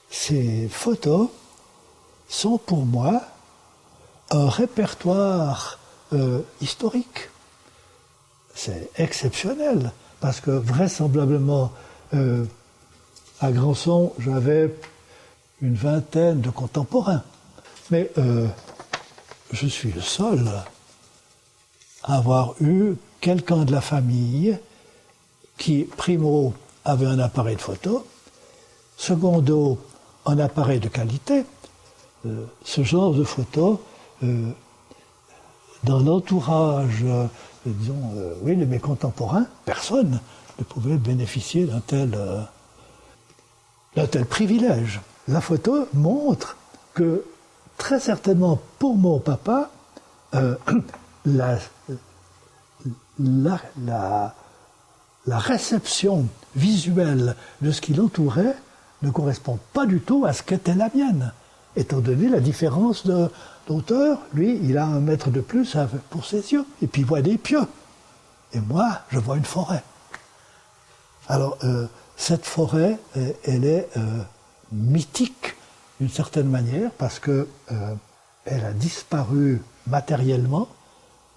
ces photos sont pour moi un répertoire historique. C'est exceptionnel, parce que vraisemblablement, à Grandson, j'avais une vingtaine de contemporains. Mais je suis le seul à avoir eu quelqu'un de la famille qui, primo, avait un appareil de photo, secondo, un appareil de qualité. Ce genre de photo, dans l'entourage, disons, oui, de mes contemporains, personne ne pouvait bénéficier d'un tel privilège. La photo montre que, très certainement pour mon papa, la réception visuelle de ce qui l'entourait ne correspond pas du tout à ce qu'était la mienne. Étant donné la différence d'auteur, lui, il a 1 mètre de plus pour ses yeux, et puis il voit des pieux. Et moi, je vois une forêt. Alors, cette forêt, elle est mythique, d'une certaine manière, parce que elle a disparu matériellement,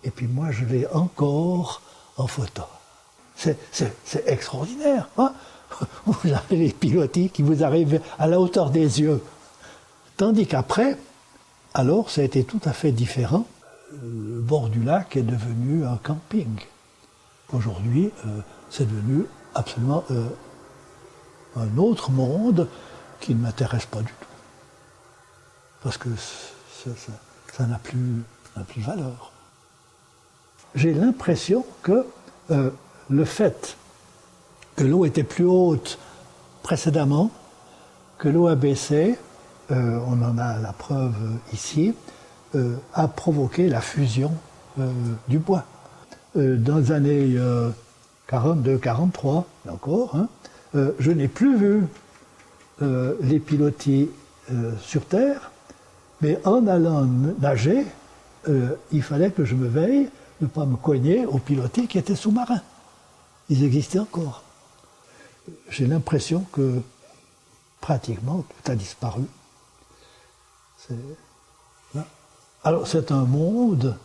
et puis moi, je l'ai encore en photo. C'est extraordinaire, hein? Vous avez les pilotis qui vous arrivent à la hauteur des yeux. Tandis qu'après, alors, ça a été tout à fait différent. Le bord du lac est devenu un camping. Aujourd'hui, c'est devenu absolument un autre monde qui ne m'intéresse pas du tout. Parce que ça n'a plus de valeur. J'ai l'impression que le fait que l'eau était plus haute précédemment, que l'eau a baissé, on en a la preuve ici, a provoqué la fusion du bois. Dans les années 42-43, encore, hein, je n'ai plus vu les pilotis sur Terre, mais en allant nager, il fallait que je me veille de ne pas me cogner aux pilotis qui étaient sous-marins. Ils existaient encore. J'ai l'impression que pratiquement tout a disparu. Alors c'est un monde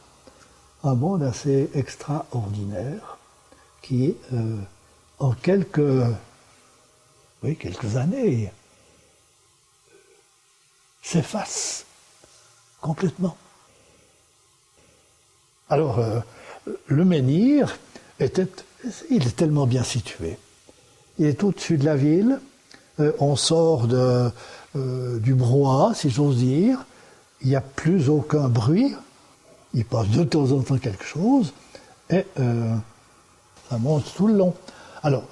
assez extraordinaire qui, en quelques années, s'efface complètement. Alors, le menhir il est tellement bien situé. Il est au-dessus de la ville, on sort du brouhaha, si j'ose dire, il n'y a plus aucun bruit, il passe de temps en temps quelque chose, et ça monte tout le long. Alors,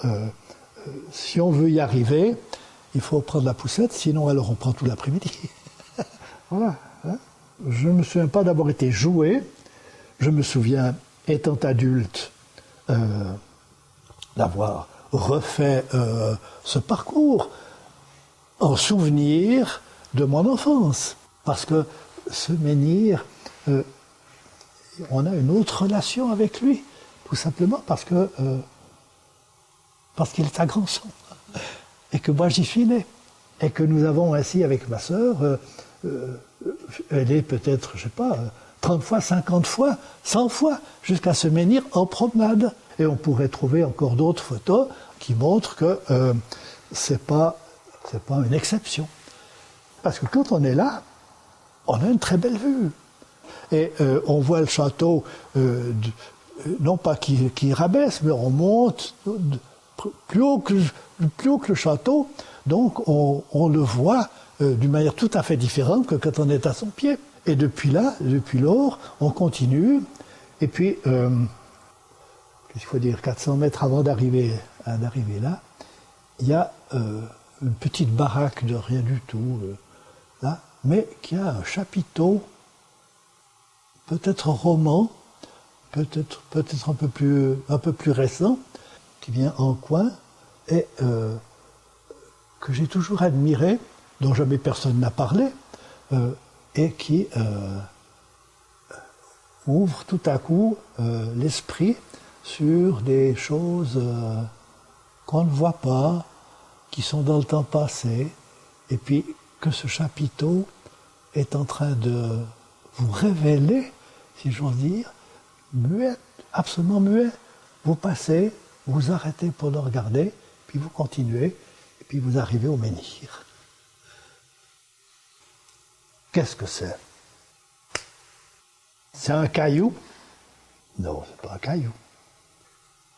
si on veut y arriver, il faut prendre la poussette, sinon alors on prend tout l'après-midi. Voilà. Hein. Je ne me souviens pas d'avoir été joué, je me souviens, étant adulte, d'avoir refait ce parcours en souvenir de mon enfance. Parce que ce menhir, on a une autre relation avec lui, tout simplement parce qu'il est à Grandson, et que moi j'y suis né, et que nous avons ainsi avec ma sœur, elle est peut-être, je ne sais pas, 30 fois, 50 fois, 100 fois, jusqu'à se menhir en promenade. Et on pourrait trouver encore d'autres photos qui montrent que c'est pas une exception. Parce que quand on est là, on a une très belle vue. Et on voit le château, non pas qui rabaisse, mais on monte plus haut que le château, donc on le voit d'une manière tout à fait différente que quand on est à son pied. Et depuis lors, on continue, et puis, qu'est-ce qu'il faut dire, 400 mètres avant d'arriver là, il y a une petite baraque de rien du tout, là, mais qui a un chapiteau, peut-être roman, peut-être un peu plus récent, qui vient en coin, et que j'ai toujours admiré, dont jamais personne n'a parlé, et qui ouvre tout à coup l'esprit sur des choses qu'on ne voit pas, qui sont dans le temps passé, et puis que ce chapiteau est en train de vous révéler, si j'ose dire, muet, absolument muet. Vous passez, vous arrêtez pour le regarder, puis vous continuez, et puis vous arrivez au menhir. Qu'est-ce que c'est? C'est un caillou? Non, c'est pas un caillou.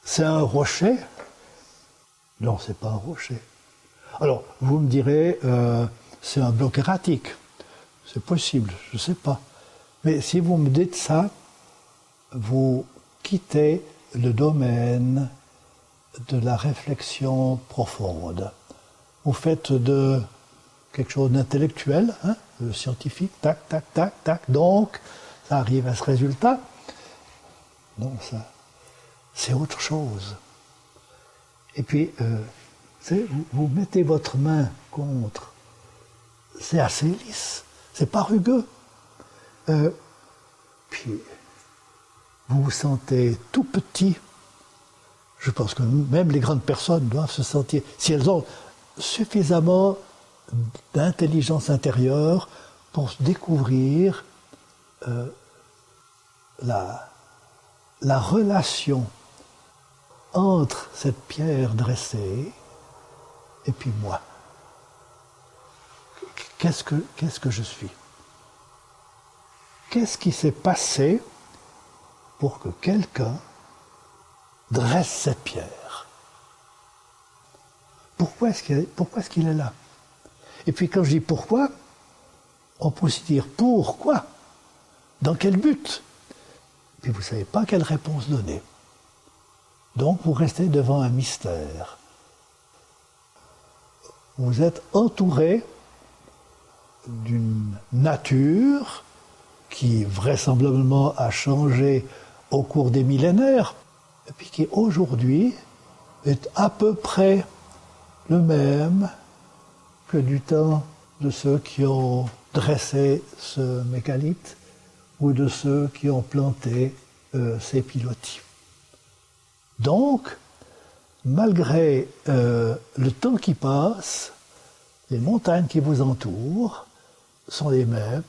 C'est un rocher? Non, c'est pas un rocher. Alors, vous me direz, c'est un bloc erratique. C'est possible, je ne sais pas. Mais si vous me dites ça, vous quittez le domaine de la réflexion profonde. Vous faites de quelque chose d'intellectuel, hein, scientifique, tac, tac, tac, tac, donc ça arrive à ce résultat. Non, ça, c'est autre chose. Et puis, vous mettez votre main contre, c'est assez lisse, c'est pas rugueux. Puis, vous vous sentez tout petit. Je pense que même les grandes personnes doivent se sentir, si elles ont suffisamment d'intelligence intérieure pour découvrir la relation entre cette pierre dressée et puis moi. Qu'est-ce que je suis? Qu'est-ce qui s'est passé pour que quelqu'un dresse cette pierre? Pourquoi est-ce qu'il est là? Et puis quand je dis pourquoi, on peut aussi dire pourquoi? Dans quel but? Puis vous ne savez pas quelle réponse donner. Donc vous restez devant un mystère. Vous êtes entouré d'une nature qui vraisemblablement a changé au cours des millénaires, et puis qui aujourd'hui est à peu près le même que du temps de ceux qui ont dressé ce mégalithe ou de ceux qui ont planté ces pilotis. Donc, malgré le temps qui passe, les montagnes qui vous entourent sont les mêmes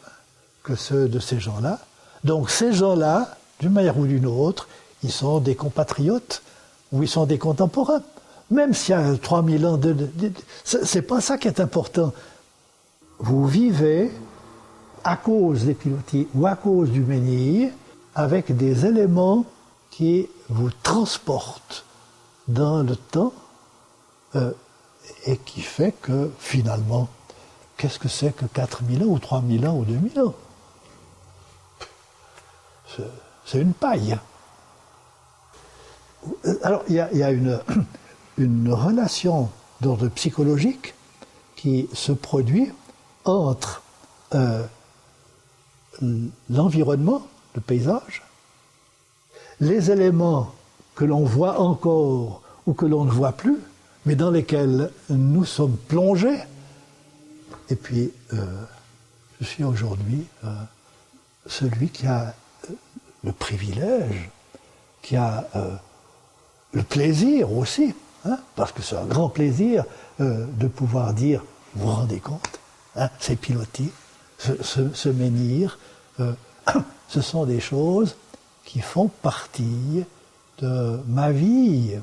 que ceux de ces gens-là. Donc ces gens-là, d'une manière ou d'une autre, ils sont des compatriotes ou ils sont des contemporains. Même s'il y a 3000 ans c'est pas ça qui est important. Vous vivez à cause des pilotis ou à cause du menhir avec des éléments qui vous transportent dans le temps et qui fait que finalement, qu'est-ce que c'est que 4000 ans ou 3000 ans ou 2000 ans? C'est une paille. Alors, il y a une relation d'ordre psychologique qui se produit entre l'environnement, le paysage, les éléments que l'on voit encore ou que l'on ne voit plus, mais dans lesquels nous sommes plongés. Et puis, je suis aujourd'hui celui qui a le privilège, qui a le plaisir aussi, hein, parce que c'est un grand plaisir de pouvoir dire, vous vous rendez compte, hein, ces pilotis, ce menhir, ce sont des choses qui font partie de ma vie